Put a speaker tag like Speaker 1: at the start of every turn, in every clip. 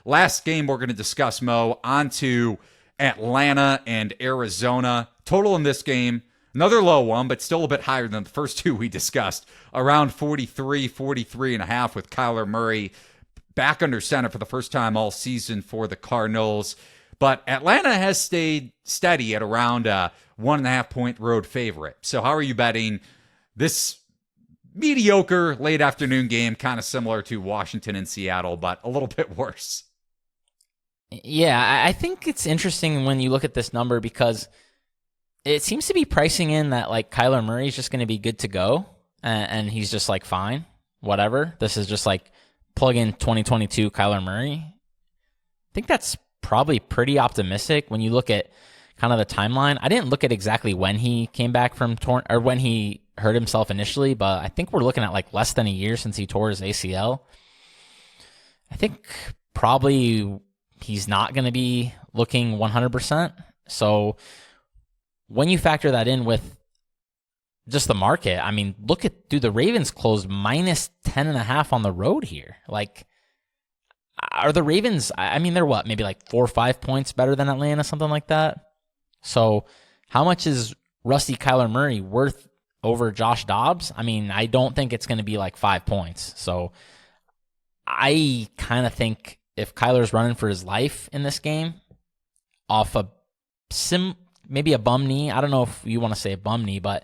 Speaker 1: last game we're going to discuss, Mo, on to Atlanta and Arizona. Total in this game, another low one, but still a bit higher than the first two we discussed. Around 43 and a half with Kyler Murray back under center for the first time all season for the Cardinals. But Atlanta has stayed steady at around a 1.5 point road favorite. So how are you betting this mediocre late afternoon game, kind of similar to Washington and Seattle, but a little bit worse?
Speaker 2: Yeah, I think it's interesting when you look at this number because it seems to be pricing in that like Kyler Murray is just going to be good to go and he's just like, fine, whatever. This is just like plug in 2022 Kyler Murray. I think that's probably pretty optimistic when you look at kind of the timeline. I didn't look at exactly when he came back from or when he hurt himself initially, but I think we're looking at like less than a year since he tore his ACL. I think probably he's not going to be looking 100%. So when you factor that in with just the market, I mean, the Ravens closed minus 10.5 on the road here. Like, are the Ravens, I mean, they're what, maybe like 4 or 5 points better than Atlanta, something like that? So how much is rusty Kyler Murray worth over Josh Dobbs? I mean, I don't think it's going to be like 5 points. So I kind of think if Kyler's running for his life in this game off maybe a bum knee, I don't know if you want to say a bum knee, but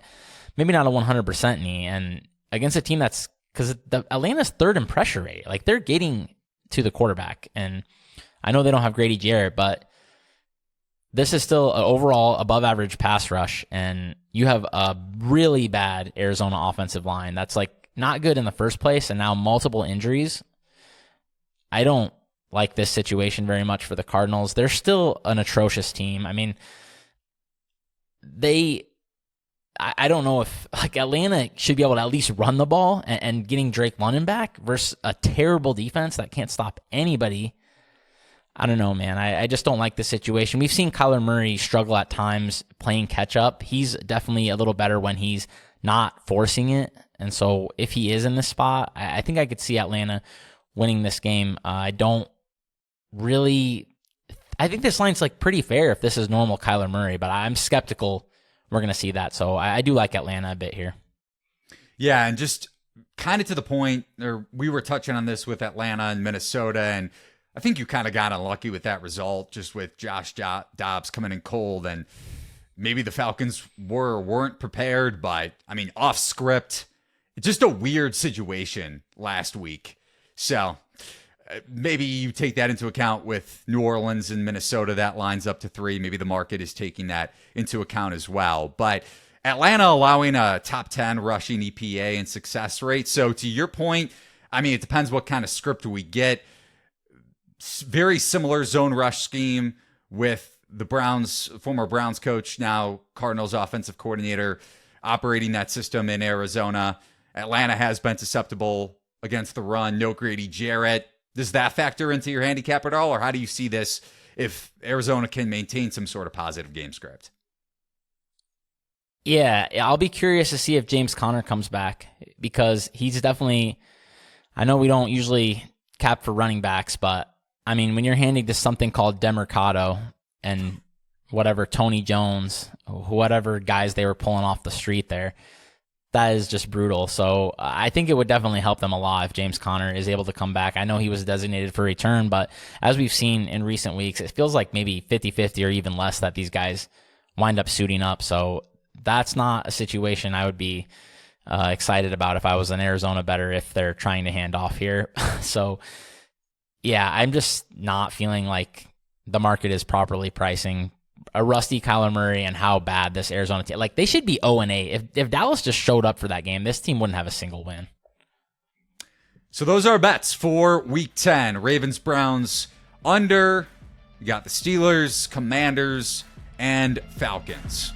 Speaker 2: maybe not a 100% knee, and against a team that's, because Atlanta's third in pressure rate, like they're getting to the quarterback, and I know they don't have Grady Jarrett, but this is still an overall above average pass rush, and you have a really bad Arizona offensive line that's like not good in the first place, and now multiple injuries. I don't like this situation very much for the Cardinals. They're still an atrocious team. I mean, I don't know if like Atlanta should be able to at least run the ball and getting Drake London back versus a terrible defense that can't stop anybody. I don't know, man. I just don't like this situation. We've seen Kyler Murray struggle at times playing catch up. He's definitely a little better when he's not forcing it. And so if he is in this spot, I think I could see Atlanta winning this game. I think this line's like pretty fair if this is normal Kyler Murray, but I'm skeptical we're going to see that. So I do like Atlanta a bit here. Yeah,
Speaker 1: and just kind of to the point, or we were touching on this with Atlanta and Minnesota, and I think you kind of got unlucky with that result, just with Josh Dobbs coming in cold, and maybe the Falcons weren't prepared, but I mean, off script, just a weird situation last week. So maybe you take that into account with New Orleans and Minnesota. That lines up to 3. Maybe the market is taking that into account as well. But Atlanta allowing a top 10 rushing EPA and success rate. So to your point, I mean, it depends what kind of script we get. Very similar zone rush scheme with the former Browns coach, now Cardinals offensive coordinator, operating that system in Arizona. Atlanta has been susceptible against the run. No Grady Jarrett. Does that factor into your handicap at all, or how do you see this if Arizona can maintain some sort of positive game script?
Speaker 2: Yeah, I'll be curious to see if James Conner comes back, because he's definitely, I know we don't usually cap for running backs, but I mean, when you're handing to something called Demercado and whatever Tony Jones, whatever guys they were pulling off the street there, that is just brutal. So I think it would definitely help them a lot if James Conner is able to come back. I know he was designated for return, but as we've seen in recent weeks, it feels like maybe 50-50 or even less that these guys wind up suiting up. So that's not a situation I would be excited about if I was an Arizona bettor if they're trying to hand off here. So yeah, I'm just not feeling like the market is properly pricing a rusty Kyler Murray and how bad this Arizona team. Like, they should be 0-8. If Dallas just showed up for that game, this team wouldn't have a single win.
Speaker 1: So those are our bets for Week 10. Ravens, Browns, under. We got the Steelers, Commanders, and Falcons.